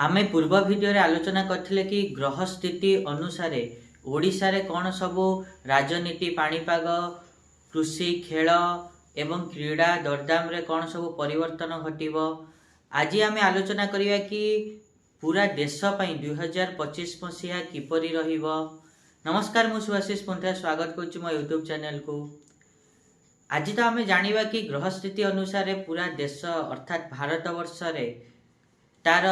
आमे पूर्व वीडियो रे आलोचना करथिले कि ग्रह स्थिति अनुसार ओडिशा रे कौन सबू राजनीति पाणीपाग कृषि खेल एवं क्रीड़ा दरदाम रे कौन सबू परिवर्तन घटिबो। आज आमे आलोचना करिया कि पूरा देश पई 2025 मसीहा किपरि रहिबो। नमस्कार, मु सुभाषिष पंथा स्वागत करछि मो यूट्यूब चैनल को। आज तो आमे जानिबा कि ग्रह स्थिति अनुसार पूरा देश अर्थात भारत वर्ष रे तार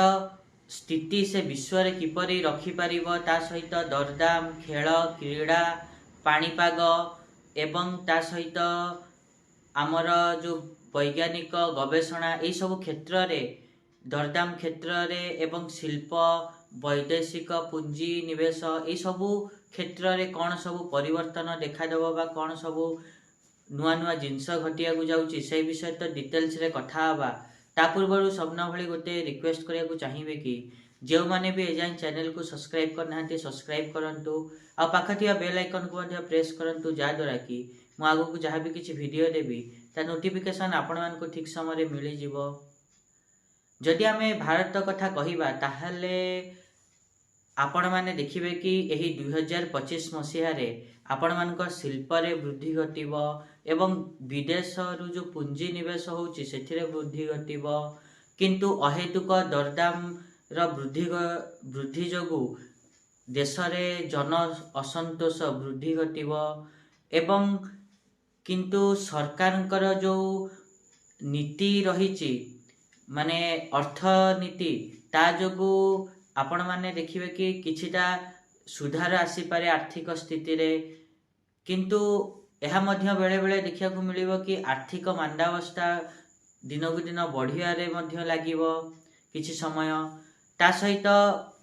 स्थिति से विश्व रे किपरि रखि परिबो, ता सहित दरदाम खेल क्रीड़ा पाणीपाग एवं ता सहित आमर जो वैज्ञानिक गवेषणा यही सब क्षेत्र रे दरदाम क्षेत्र रे एवं शिल्प वैदेशिक पुंजी निवेश यही सब क्षेत्र रे कौन सब परिवर्तन देखा देबो बा कौन सब नुआ नुआ जिनस घटिया को जाउची से विषय तो डिटेल्स रे कथा हबा। ता पूर्व सबना भली गोटे रिक्वेस्ट करिया को चाहिए कि जो माने भी एजाइन चैनल को सब्सक्राइब करना सब्सक्राइब करंतु आ पाखा बेल आइकन को प्रेस करंतु जा द्वारा कि मु आगु को जहाँ भी किसी वीडियो देबी ता नोटिफिकेशन आपण मान को ठीक समय मिली जिवो। जदि आमे भारत कथा कहिबा ताहले आपण माने देखिबे कि एही 2025 मसीहा रे आपण मानकर शिल्प रे वृद्धि घटिबो एवं विदेश रु जो पुंजी निवेश होउची सेथिरे वृद्धि घटिबो, किंतु अहेतुक दरदाम र वृद्धि जोगु देश रे जन असंतोष वृद्धि घटिबो एवं किंतु सरकारंकर जो नीति रहिची माने अर्थनीति ता जोगु आपण माने देखिबे कि किछिटा सुधार आसी पारे आर्थिक स्थिति रे, किंतु एहा मध्य बेले बेले देखिया को मिलिबो कि आर्थिक मांदावस्था दिन को दिन बढ़िया रे मध्य लागिबो किछि समय। ता सहित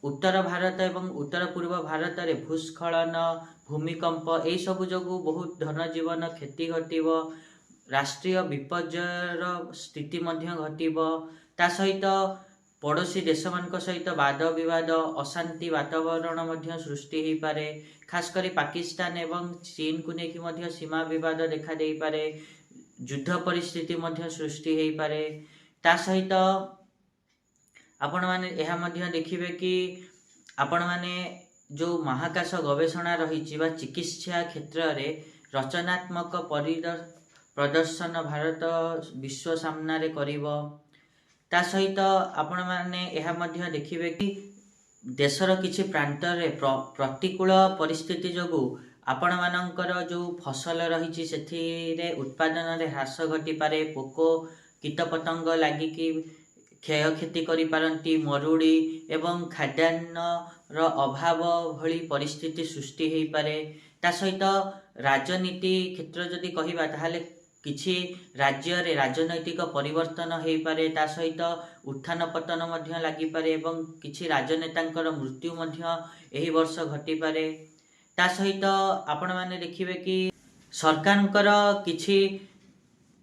उत्तर भारत एवं उत्तर पूर्व भारत रे भूस्खलन भूमिकंप एई सब जोगु बहुत धन जीवन क्षति घटिबो, राष्ट्रीय विपर्ययर स्थिति मध्य घटिबो। ता सहित पड़ोशी देश मान सहित वाद विवाद अशांति वातावरण मध्य सृष्टि हो पारे, खास करी पाकिस्तान एवं चीन को लेकिन मध्य सीमा विवाद देखा दे पारे, युद्ध परिस्थिति मध्य सृष्टि हो पारे। ता सहित आपण माने एहा मध्य देखिबे कि आपण माने जो महाकाश गवेषणा रही बा चिकित्सा क्षेत्र रे रचनात्मक प्रदर्शन भारत विश्व सामना रे करिवो। ता सहित आपण माने एहा मध्य देखिबे कि देशर किछि प्रांत रे प्रतिकूल परिस्थिति जोगु आपण मानकर जो फसल रही सेथिरे उत्पादन रे ह्रास घटी पारे, पोको कीटपतंग लागि कि क्षय क्षति करि पारंती, मरुड़ी एवं खाद्यान्न रो अभाव भली परिस्थिति सृष्टि हेई पारे। ता सहित राजनीति क्षेत्र जदि कहिबा ताहाले किछि राज्य रे राजनैतिक परिवर्तन हेई पारे, ता सहित उत्थान पतन मध्य लागि पारे एवं किछि राजनेतांकर मृत्यु मध्य एही वर्ष घटी पारे। ता सहित आपण माने देखिबे कि सरकारंकर किछि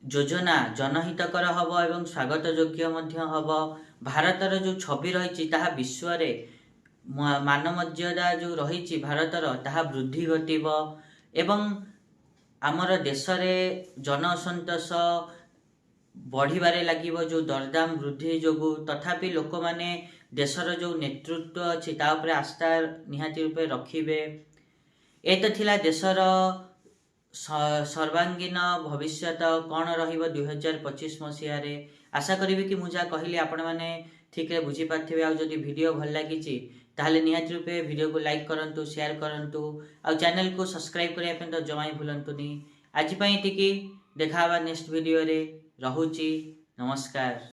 योजना जनहितकर हबो एवं स्वागत योग्य मध्य हबो। भारतर जो छवि रही ताहा विश्व रे मान मर्यादा जो रही भारतर ताहा वृद्धि घटिबो एवं आमर देश रे जन असंतोष बढ़िबारे लागिबो जो दरदाम वृद्धि जोगु। तथापि लोक माने देशर जो नेतृत्व अछि ता उपरे आस्था निहाती रूपे रखिबे। एत थिला देशर सर्वांगीन भविष्यत कौन रहिबो 2025 मसीहा रे। आशा करिबे कि मुझा कहली आपण माने ठीक रे बुझी पाथिबे। आ जदि वीडियो भल लागिची ताहले निहाती रूपे वीडियो को लाइक करंतु, शेयर करंतु आ चैनल को सब्सक्राइब करिया पे तो जमाई भूलंतुनी। आज पई एतिकी, देखा नेक्स्ट वीडियो रे। रहुची, नमस्कार।